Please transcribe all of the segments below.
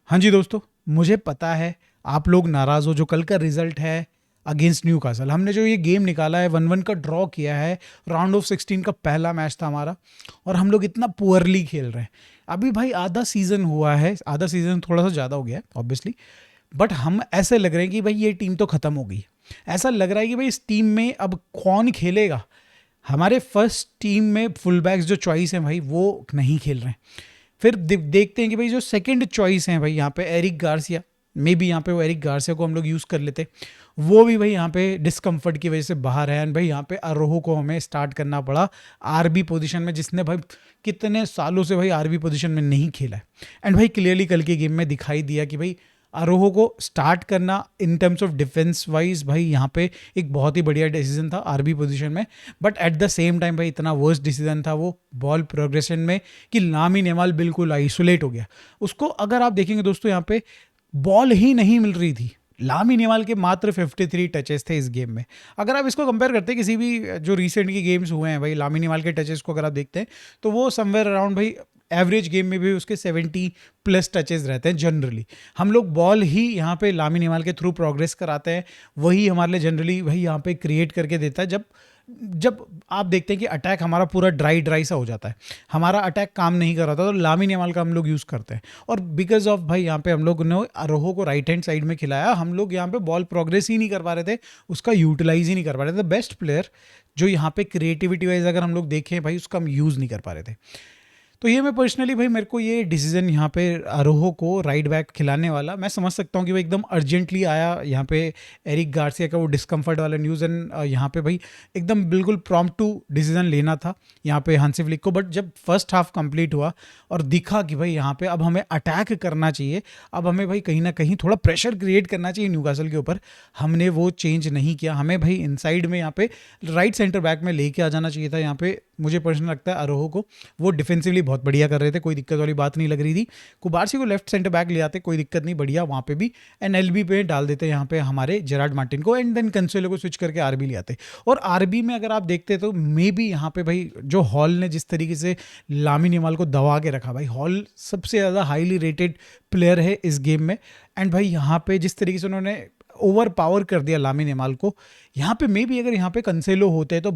हाँ जी दोस्तों, मुझे पता है आप लोग नाराज़ हो। जो कल का रिजल्ट है अगेंस्ट न्यूकासल, हमने जो ये गेम निकाला है 1-1 का ड्रॉ किया है। राउंड ऑफ 16 का पहला मैच था हमारा और हम लोग इतना पुअरली खेल रहे हैं। अभी भाई आधा सीज़न हुआ है, आधा सीज़न थोड़ा सा ज़्यादा हो गया है ऑब्वियसली, बट हम ऐसे लग रहे हैं कि भाई ये टीम तो ख़त्म हो गई। ऐसा लग रहा है कि भाई इस टीम में अब कौन खेलेगा। हमारे फर्स्ट टीम में फुल बैक्स जो चॉइस है भाई वो नहीं खेल रहे हैं। फिर देखते हैं कि भाई जो सेकंड चॉइस है भाई यहाँ पे एरिक गार्सिया, मे बी यहाँ पे वो एरिक गार्सिया को हम लोग यूज़ कर लेते, वो भी भाई यहाँ पे डिस्कम्फर्ट की वजह से बाहर है। एंड भाई यहाँ पे अरोहो को हमें स्टार्ट करना पड़ा आरबी पोजीशन में, जिसने भाई कितने सालों से भाई आरबी पोजीशन में नहीं खेला है। एंड भाई क्लियरली कल के गेम में दिखाई दिया कि भाई अरोहो को स्टार्ट करना in terms of defence wise भाई यहाँ पे एक बहुत ही बढ़िया डिसीजन था आरबी पोजीशन में। But at the same time भाई इतना वर्स्ट डिसीजन था वो बॉल प्रोग्रेशन में कि लामिन यमाल बिल्कुल आइसोलेट हो गया। उसको अगर आप देखेंगे दोस्तों, यहाँ पे बॉल ही नहीं मिल रही थी। लामिन यमाल के मात्र 53 टचेस थे इस गेम में। अगर आप इसको कंपेयर करते हैं किसी भी जो रिसेंट की गेम्स हुए हैं भाई, लामिन यमाल के टचेस को अगर आप देखते हैं तो वो समवेयर अराउंड भाई एवरेज गेम में भी उसके 70+ टचेस रहते हैं जनरली। हम लोग बॉल ही यहाँ पे लामिन यमाल के थ्रू प्रोग्रेस कराते हैं, वही हमारे लिए जनरली भाई यहाँ पे क्रिएट करके देता है। जब जब आप देखते हैं कि अटैक हमारा पूरा ड्राई सा हो जाता है, हमारा अटैक काम नहीं कर रहा था, तो लामिन यमाल का हम लोग यूज़ करते हैं। और बिकॉज ऑफ भाई यहाँ पे हम लोग ने अरोहो को राइट हैंड साइड में खिलाया, हम लोग यहाँ पे बॉल प्रोग्रेस ही नहीं कर पा रहे थे, उसका यूटिलाइज ही नहीं कर पा रहे थे। बेस्ट प्लेयर जो यहाँ पे क्रिएटिविटी वाइज अगर हम लोग देखें भाई, उसका हम यूज़ नहीं कर पा रहे थे। तो ये मैं पर्सनली भाई, मेरे को ये डिसीजन यहाँ पे अरोहो को राइट बैक खिलाने वाला, मैं समझ सकता हूँ कि भाई एकदम अर्जेंटली आया यहाँ पे एरिक गार्सिया का वो डिस्कम्फर्ट वाला न्यूज़। एंड यहाँ पे भाई एकदम बिल्कुल प्रॉम्प्ट टू डिसीजन लेना था यहाँ पे हांसी फ्लिक को। बट जब फर्स्ट हाफ कंप्लीट हुआ और दिखा कि भाई यहाँ पे अब हमें अटैक करना चाहिए, अब हमें भाई कहीं ना कहीं थोड़ा प्रेशर क्रिएट करना चाहिए न्यूकासल के ऊपर, हमने वो चेंज नहीं किया। हमें भाई इनसाइड में यहाँ पे राइट सेंटर बैक में लेके आ जाना चाहिए था। यहाँ पे मुझे पर्सनल लगता है अरोहो को, वो डिफेंसिवली बहुत बढ़िया कर रहे थे, कोई दिक्कत वाली बात नहीं लग रही थी। कुबारसी को लेफ्ट सेंटर बैक ले आते, कोई दिक्कत नहीं, बढ़िया वहाँ पे भी। एनएलबी पे डाल देते यहाँ पे हमारे जेरार्ड मार्टिन को, एंड देन कंसोलो को स्विच करके आरबी ले आते। और आरबी में अगर आप देखते तो मे बी यहाँ पे भाई जो हॉल ने जिस तरीके से लामिन यमाल को दबा के रखा, भाई हॉल सबसे ज़्यादा हाईली रेटेड प्लेयर है इस गेम में। एंड भाई यहाँ पे जिस तरीके से उन्होंने ओवर पावर कर दिया लामिन यमाल को, यहाँ पे मे बी अगर यहाँ पे कंसेलो होते तो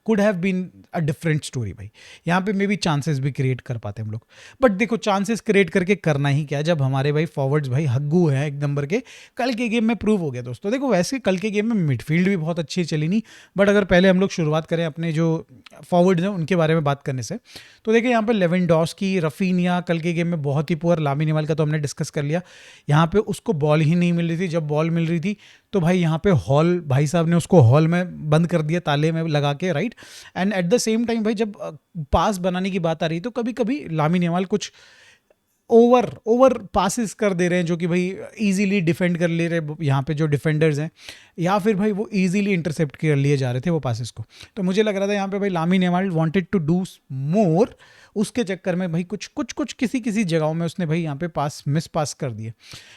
could have been a different story भाई। यहाँ पे मे बी चांसेस भी क्रिएट कर पाते हम लोग। बट देखो चांसेस क्रिएट करके करना ही क्या, जब हमारे भाई फॉरवर्ड्स भाई हग्गू हैं एक नंबर के, कल के गेम में प्रूव हो गया दोस्तों। देखो वैसे कल के गेम में मिडफील्ड भी बहुत अच्छी चली नहीं, बट अगर पहले हम लोग शुरुआत करें अपने जो फॉरवर्ड्स हैं उनके बारे में बात करने से, तो देखिए यहाँ पे लेवेंडोस्की, रफीनिया कल के गेम में बहुत ही पुअर। लामिन यमाल का तो हमने डिस्कस कर लिया, यहाँ पे उसको बॉल ही नहीं मिल रही थी। जब बॉल मिल रही थी तो भाई यहाँ पे हॉल भाई साहब ने उसको हॉल में बंद कर दिया, ताले में लगा के, right. And at the same time भाई जब पास बनाने की बात आ रही तो कभी कभी लामिन यमाल कुछ ओवर पासिस कर दे रहे हैं, जो कि भाई इजीली डिफेंड कर ले रहे यहाँ पे जो डिफेंडर्स हैं, या फिर भाई वो इजीली इंटरसेप्ट कर लिए जा रहे थे वो पासिस को। तो मुझे लग रहा था यहाँ पे भाई Lamine Yamal wanted to do more, उसके चक्कर में भाई कुछ किसी जगहों में उसने भाई यहाँ पे मिस पास कर दिए।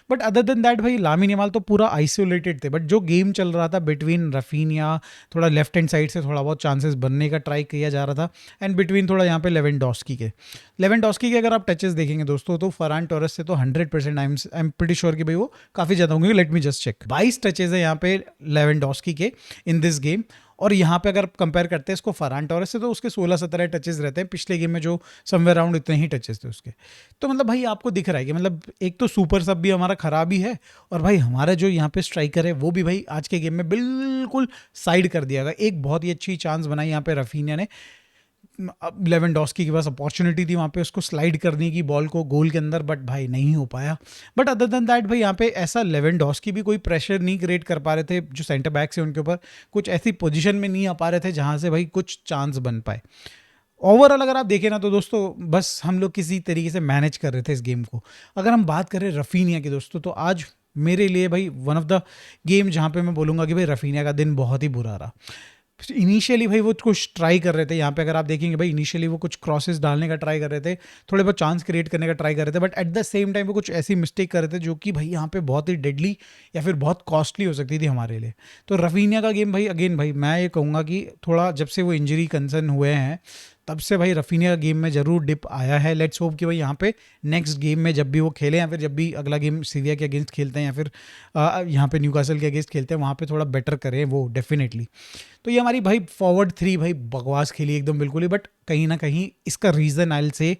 बट अदर देन दैट भाई लामिन यमाल तो पूरा आइसोलेटेड थे। बट जो गेम चल रहा था बिटवीन रफीनिया, थोड़ा लेफ्ट हैंड साइड से थोड़ा बहुत चांसेस बनने का ट्राई किया जा रहा था, एंड बिटवीन थोड़ा यहाँ पे लेवेंडोस्की के अगर आप टचेस देखेंगे दोस्तों, तो फरहान टोरेस से तो 100% आई एम प्रीटी श्योर कि भाई वो काफ़ी ज़्यादा होंगे। Let me just check, 22 touches है यहाँ पे लेवेंडोस्की के इन दिस गेम। और यहाँ पे अगर कंपेयर करते हैं इसको फरहान टोरेस से, तो उसके 16-17 टचेस रहते हैं। पिछले गेम में जो समवेयर अराउंड इतने ही टचेस थे उसके। तो मतलब भाई आपको दिख रहा है कि मतलब एक तो सुपर सब भी हमारा खराब ही है, और भाई हमारा जो यहाँ पे स्ट्राइकर है वो भी भाई आज के गेम में बिल्कुल साइड कर दिया गया। एक बहुत ही अच्छी चांस बनाई यहाँ पे रफीनिया ने, लेवेंडोस्की के पास अपॉर्चुनिटी थी वहाँ पे उसको स्लाइड करने की बॉल को गोल के अंदर, बट भाई नहीं हो पाया। बट अदर देन दैट भाई यहाँ पे ऐसा लेवेंडोस्की भी कोई प्रेशर नहीं क्रिएट कर पा रहे थे, जो सेंटर बैक से उनके ऊपर कुछ ऐसी पोजीशन में नहीं आ पा रहे थे जहाँ से भाई कुछ चांस बन पाए। ओवरऑल अगर आप देखें ना तो दोस्तों बस हम लोग किसी तरीके से मैनेज कर रहे थे इस गेम को। अगर हम बात करें रफीनिया की दोस्तों, तो आज मेरे लिए भाई वन ऑफ द गेम जहाँ पे मैं बोलूँगा कि भाई रफीनिया का दिन बहुत ही बुरा रहा। इनिशियली भाई वो कुछ ट्राई कर रहे थे, यहाँ पे अगर आप देखेंगे भाई इनिशियली वो कुछ क्रॉसेस डालने का ट्राई कर रहे थे, थोड़े बहुत चांस क्रिएट करने का ट्राई कर रहे थे, but at the same time वो कुछ ऐसी मिस्टेक कर रहे थे जो कि भाई यहाँ पे बहुत ही डेडली या फिर बहुत कॉस्टली हो सकती थी हमारे लिए। तो रफीनिया का गेम भाई अगेन भाई मैं ये कहूँगा कि थोड़ा जब से वो इंजरी कंसर्न हुए हैं तब से भाई रफीनिया गेम में ज़रूर डिप आया है। लेट्स होप कि भाई यहाँ पे नेक्स्ट गेम में जब भी वो खेलें या फिर जब भी अगला गेम सीविया के अगेंस्ट खेलते हैं या फिर यहाँ पे न्यूकासल के अगेंस्ट खेलते हैं वहाँ पे थोड़ा बेटर करें वो डेफिनेटली। तो ये हमारी भाई फॉरवर्ड थ्री भाई बकवास खेली एकदम बिल्कुल ही, बट कहीं ना कहीं इसका रीज़न आई विल से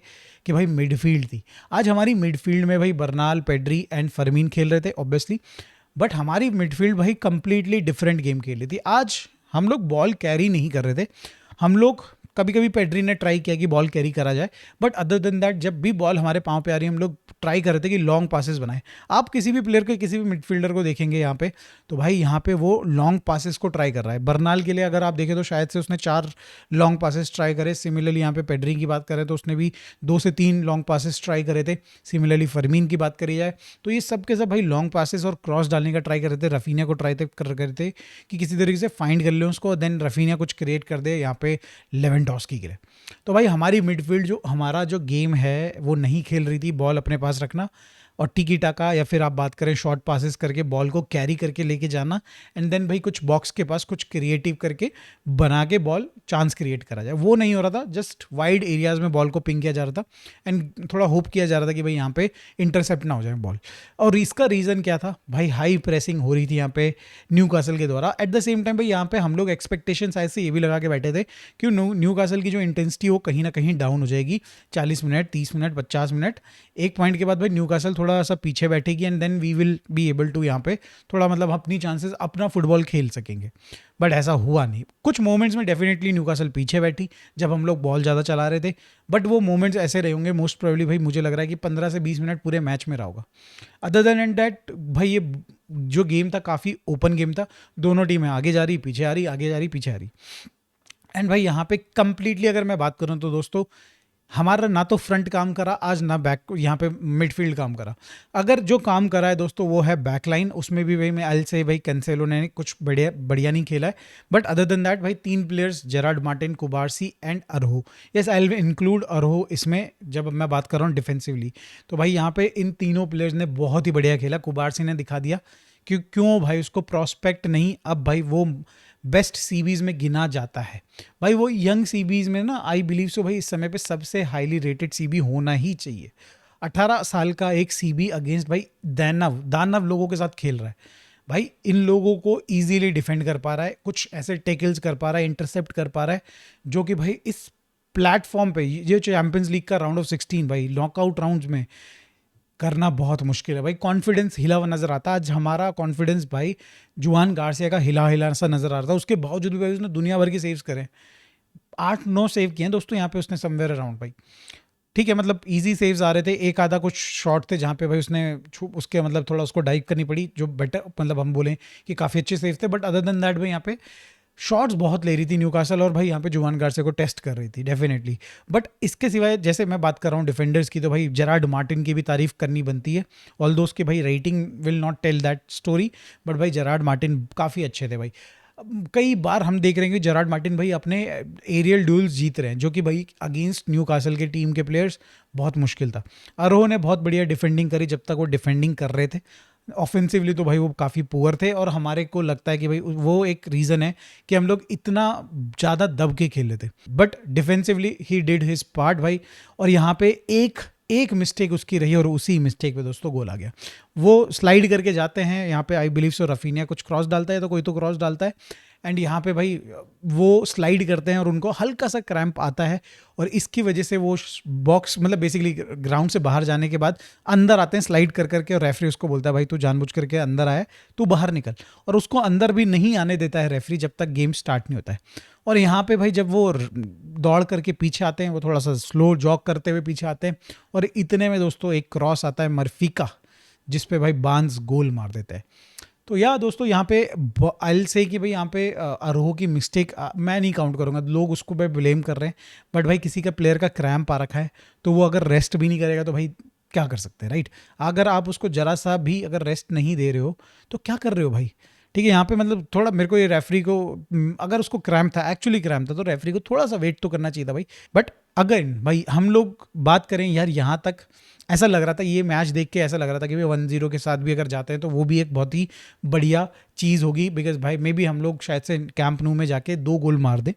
कि भाई मिडफील्ड थी। आज हमारी मिडफील्ड में भाई बर्नाल, पेड्री एंड फरमीन खेल रहे थे ऑब्वियसली, बट हमारी मिडफील्ड भाई कंप्लीटली डिफरेंट गेम खेल रही थी। आज हम लोग बॉल कैरी नहीं कर रहे थे। हम लोग कभी कभी पेड्री ने ट्राई किया कि बॉल कैरी करा जाए, बट अदर देन दैट जब भी बॉल हमारे पाँव पे आ रही है हम लोग ट्राई कर रहे थे कि लॉन्ग पासेस बनाए। आप किसी भी प्लेयर को, किसी भी मिडफील्डर को देखेंगे यहाँ पे, तो भाई यहाँ पे वो लॉन्ग पासेस को ट्राई कर रहा है। बर्नाल के लिए अगर आप देखें तो शायद से उसने 4 लॉन्ग पासेस ट्राई करे। सिमिलरली यहाँ पे पेड्री की बात करें तो उसने भी 2 से 3 लॉन्ग पासेस ट्राई करे थे। सिमिलरली फरमीन की बात करी जाए तो ये सब के सब भाई लॉन्ग पासेस और क्रॉस डालने का ट्राई कर रहे थे। रफीनिया को ट्राई कर रहे थे कि किसी तरीके से फाइंड कर ले उसको, देन रफीनिया कुछ क्रिएट कर दे यहाँ पे लेवेंडोस्की के लिए। तो भाई हमारी मिडफील्ड जो हमारा जो गेम है वो नहीं खेल रही थी बॉल अपने पास रखना और टिकी टाका, या फिर आप बात करें शॉर्ट पासेस करके बॉल को कैरी करके लेके जाना एंड देन भाई कुछ बॉक्स के पास कुछ क्रिएटिव करके बना के बॉल चांस क्रिएट करा जाए, वो नहीं हो रहा था। जस्ट वाइड एरियाज में बॉल को पिंग किया जा रहा था एंड थोड़ा होप किया जा रहा था कि भाई यहाँ पे इंटरसेप्ट ना हो जाए बॉल। और इसका रीज़न क्या था भाई, हाई प्रेसिंग हो रही थी यहाँ पे न्यूकासल के द्वारा। एट द सेम टाइम भाई यहाँ पे हम लोग एक्सपेक्टेशन ऐसे ये भी लगा के बैठे थे कि न्यूकासल की जो इंटेंसिटी वो कहीं ना कहीं डाउन हो जाएगी 40 मिनट, 30 मिनट, 50 मिनट। एक पॉइंट के बाद भाई न्यूकासल थोड़ा सा पीछे बैठेगी and then we will be able to यहाँ पे थोड़ा मतलब अपनी चांसेस अपना फुटबॉल खेल सकेंगे, बट ऐसा हुआ नहीं। कुछ मोमेंट्स में डेफिनेटली न्यूकासल पीछे बैठी जब हम लोग बॉल ज़्यादा चला रहे थे, बट वो मोमेंट्स ऐसे रहे होंगे मोस्ट प्रोबेबली भाई, मुझे लग रहा है कि 15 से 20 मिनट पूरे मैच में रहा होगा। अदर देन एंड दैट भाई ये जो गेम था काफ़ी ओपन गेम था, दोनों टीमें आगे जा रही पीछे आ रही, आगे जा रही पीछे आ रही। एंड भाई यहाँ पे कंप्लीटली अगर मैं बात करूँ तो दोस्तों हमारा ना तो फ्रंट काम करा आज, ना बैक, यहाँ पे मिडफील्ड काम करा। अगर जो काम करा है दोस्तों वो है बैकलाइन, उसमें भी भाई मैं आई से भाई कैंसेलो ने कुछ बढ़िया नहीं खेला है, बट अदर देन दैट भाई 3 players Gerard Martin, Cubarsi and Araujo, yes I will include Araujo इसमें जब मैं बात कर रहा हूँ डिफेंसिवली। तो भाई यहाँ पे इन तीनों प्लेयर्स ने बहुत ही बढ़िया खेला। कुबारसी ने दिखा दिया क्यों भाई उसको प्रॉस्पेक्ट नहीं, अब भाई वो बेस्ट सीबीज में गिना जाता है। भाई वो यंग सीबीज में ना आई बिलीव सो भाई इस समय पे सबसे हाईली रेटेड सीबी होना ही चाहिए। 18 साल का एक सीबी अगेंस्ट भाई दानव लोगों के साथ खेल रहा है। भाई इन लोगों को इजीली डिफेंड कर पा रहा है, कुछ ऐसे टेकल्स कर पा रहा है, इंटरसेप्ट कर पा रहा है, जो कि भाई इस प्लेटफॉर्म पे ये चैंपियंस लीग का राउंड ऑफ 16 भाई नॉकआउट राउंड्स में करना बहुत मुश्किल है। भाई कॉन्फिडेंस हिला हुआ नजर आता है आज हमारा कॉन्फिडेंस भाई जुआन गार्सिया का हिला सा नजर आ रहा था। उसके बावजूद भी भाई उसने दुनिया भर की सेव्स करे, 8-9 सेव किए हैं दोस्तों यहाँ पे उसने समवेयर अराउंड भाई। ठीक है, मतलब इजी सेव्स आ रहे थे, एक आधा कुछ शॉट थे जहाँ पे भाई उसने उसके मतलब थोड़ा उसको डाइव करनी पड़ी, जो बेटर मतलब हम बोलें कि काफ़ी अच्छे सेव्स थे, बट अदर देन दैट भाई यहाँ पे शॉट्स बहुत ले रही थी न्यूकासल और भाई यहाँ पे जुआन गार्सिया को टेस्ट कर रही थी डेफिनेटली। बट इसके सिवाय जैसे मैं बात कर रहा हूँ डिफेंडर्स की, तो भाई जेरार्ड मार्टिन की भी तारीफ करनी बनती है। ऑल दोस्त की भाई rating will not tell that story, but भाई जेरार्ड मार्टिन काफ़ी अच्छे थे भाई। कई बार हम देख रहे हैं कि जेरार्ड मार्टिन भाई अपने एरियल ड्यूल्स जीत रहे हैं, जो कि भाई अगेंस्ट न्यूकासल के टीम के प्लेयर्स बहुत मुश्किल था। अरोह ने बहुत बढ़िया डिफेंडिंग करी जब तक वो डिफेंडिंग कर रहे थे। ऑफेंसिवली तो भाई वो काफ़ी पुअर थे और हमारे को लगता है कि भाई वो एक रीज़न है कि हम लोग इतना ज़्यादा दब के खेले थे, but defensively he did his part भाई। और यहाँ पे एक मिस्टेक उसकी रही और उसी मिस्टेक पे दोस्तों गोल आ गया। वो स्लाइड करके जाते हैं यहाँ पे, आई बिलीव सो रफीनिया कुछ क्रॉस डालता है तो कोई तो क्रॉस डालता है, एंड यहाँ पे भाई वो स्लाइड करते हैं और उनको हल्का सा क्रैम्प आता है और इसकी वजह से वो बॉक्स मतलब बेसिकली ग्राउंड से बाहर जाने के बाद अंदर आते हैं स्लाइड कर करके, और रेफरी उसको बोलता है भाई तू जानबूझ करके अंदर आया, तू बाहर निकल, और उसको अंदर भी नहीं आने देता है रेफरी जब तक गेम स्टार्ट नहीं होता है। और यहाँ पे भाई जब वो दौड़ करके पीछे आते हैं, वो थोड़ा सा स्लो जॉग करते हुए पीछे आते हैं और इतने में दोस्तों एक क्रॉस आता है मर्फी का, जिस पे भाई बांस गोल मार देता है। तो या दोस्तों यहाँ पे आई से कि भाई यहाँ पे अरोह की मिस्टेक मैं नहीं काउंट करूँगा, लोग उसको भाई ब्लेम कर रहे हैं, बट भाई किसी का प्लेयर का क्रैम्प आ रखा है तो वो अगर रेस्ट भी नहीं करेगा तो भाई क्या कर सकते हैं, राइट। अगर आप उसको जरा सा भी अगर रेस्ट नहीं दे रहे हो तो क्या कर रहे हो भाई। ठीक है, यहाँ पे मतलब थोड़ा मेरे को ये रेफरी को अगर उसको क्रैम्प था, एक्चुअली क्रैम्प था, तो रेफरी को थोड़ा सा वेट तो करना चाहिए था भाई। बट अगेन भाई हम लोग बात करें यार, यहाँ तक ऐसा लग रहा था, ये मैच देख के ऐसा लग रहा था कि भाई 1-0 के साथ भी अगर जाते हैं तो वो भी एक बहुत ही बढ़िया चीज़ होगी, बिकॉज भाई मे बी हम लोग शायद से कैंप नू में जाके 2 गोल मार दें,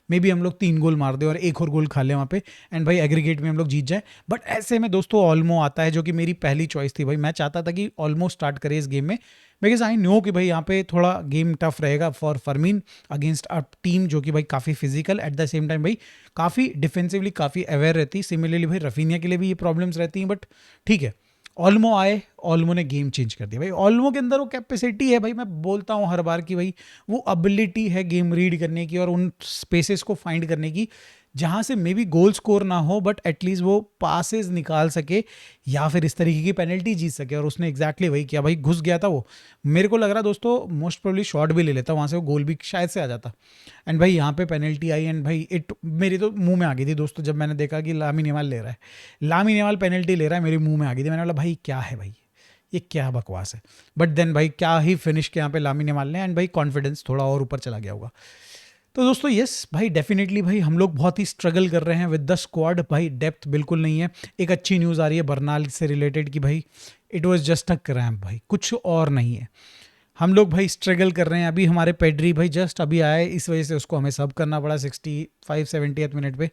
मे बी हम लोग 3 गोल मार दें और एक और गोल खा लें वहाँ पे एंड भाई एग्रीगेट में हम लोग जीत जाए। बट ऐसे में दोस्तों ऑल्मो आता है जो कि मेरी पहली चॉइस थी भाई। मैं चाहता था कि ऑल्मो स्टार्ट करे इस गेम में, बिकॉज आई नो कि भाई यहाँ पे थोड़ा गेम टफ रहेगा फॉर फरमीन अगेंस्ट अ टीम जो कि भाई काफ़ी physical, at the same time भाई काफ़ी डिफेंसिवली काफ़ी अवेयर रहती। सिमिलरली भाई रफीनिया के लिए भी ये प्रॉब्लम्स रहती हैं, बट ठीक है ऑल्मो आए, ऑल्मो ने गेम चेंज कर दिया भाई। ऑल्मो के अंदर वो कैपेसिटी है भाई, मैं बोलता हूँ हर बार कि भाई वो एबिलिटी है गेम रीड करने की और उन स्पेसेस को फाइंड करने की जहाँ से मे बी गोल स्कोर ना हो बट एटलीस्ट वो पासेस निकाल सके या फिर इस तरीके की पेनल्टी जीत सके। और उसने एग्जैक्टली वही किया भाई, घुस गया था वो। मेरे को लग रहा दोस्तों मोस्ट प्रोबेबली शॉट भी ले लेता वहाँ से, वो गोल भी शायद से आ जाता। एंड भाई यहाँ पे पेनल्टी आई एंड भाई इट मेरी तो मुंह में आ गई थी दोस्तों जब मैंने देखा कि लामिन यमाल ले रहा है, लामिन यमाल पेनल्टी ले रहा है, मेरे मुंह में आ गई थी। मैंने बोला भाई क्या है भाई, ये क्या बकवास है। बट देन भाई क्या ही फिनिश किया यहाँ पे लामिन यमाल ने एंड भाई कॉन्फिडेंस थोड़ा और ऊपर चला गया होगा। तो दोस्तों यस भाई डेफिनेटली भाई हम लोग बहुत ही स्ट्रगल कर रहे हैं विद द स्क्वाड भाई, डेप्थ बिल्कुल नहीं है। एक अच्छी न्यूज़ आ रही है बर्नाल से रिलेटेड कि भाई it was just a cramp भाई, कुछ और नहीं है। हम लोग भाई स्ट्रगल कर रहे हैं। अभी हमारे पेड्री भाई जस्ट अभी आए, इस वजह से उसको हमें सब करना पड़ा 65-70 मिनट पे।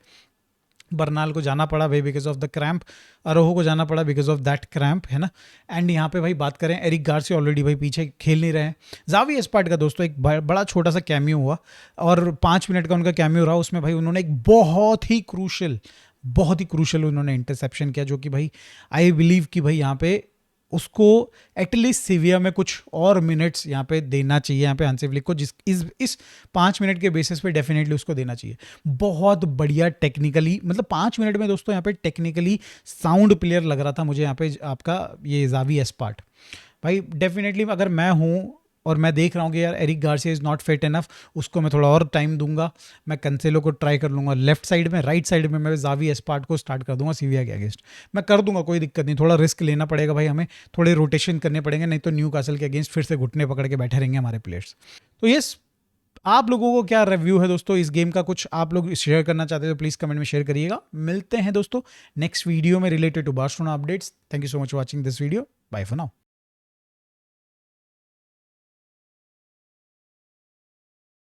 बर्नाल को जाना पड़ा भाई बिकॉज ऑफ द क्रैम्प, अरोहो को जाना पड़ा बिकॉज ऑफ दैट क्रैम्प, है ना। एंड यहाँ पे भाई बात करें एरिक गार्सिया ऑलरेडी भाई पीछे खेल नहीं रहे हैं। जावी एस्पार्ट का दोस्तों एक बड़ा छोटा सा कैमियो हुआ और 5 मिनट का उनका कैमियो रहा, उसमें भाई उन्होंने एक बहुत ही क्रूशल उन्होंने इंटरसेप्शन किया जो कि भाई आई बिलीव कि भाई यहाँ पे उसको एटलीस्ट सिविया में कुछ और मिनट्स यहाँ पे देना चाहिए यहाँ पे हंसिवलिक को, जिस इस 5 मिनट के बेसिस पे डेफिनेटली उसको देना चाहिए। बहुत बढ़िया टेक्निकली, मतलब 5 मिनट में दोस्तों यहाँ पे टेक्निकली साउंड प्लेयर लग रहा था मुझे यहाँ पे आपका ये जावी एस्पार्ट भाई। डेफिनेटली अगर मैं हूँ और मैं देख रहा हूँ कि यार Eric Garcia is not fit enough, उसको मैं थोड़ा और टाइम दूंगा, मैं कंसेलो को ट्राई कर लूँगा लेफ्ट साइड में, राइट साइड में मैं जावी एस्पार्ट को स्टार्ट कर दूंगा सीविया के अगेंस्ट, मैं कर दूंगा, कोई दिक्कत नहीं। थोड़ा रिस्क लेना पड़ेगा भाई हमें, थोड़े रोटेशन करने पड़ेंगे, नहीं तो न्यू कासल के अगेंस्ट फिर से घुटने पकड़ के बैठे रहेंगे हमारे प्लेयर्स। तो यस, आप लोगों को क्या रिव्यू है दोस्तों इस गेम का, कुछ आप लोग शेयर करना चाहते हो तो प्लीज़ कमेंट में शेयर करिएगा। मिलते हैं दोस्तों नेक्स्ट वीडियो में related to Barcelona updates. Thank you so much for watching this video, bye for now.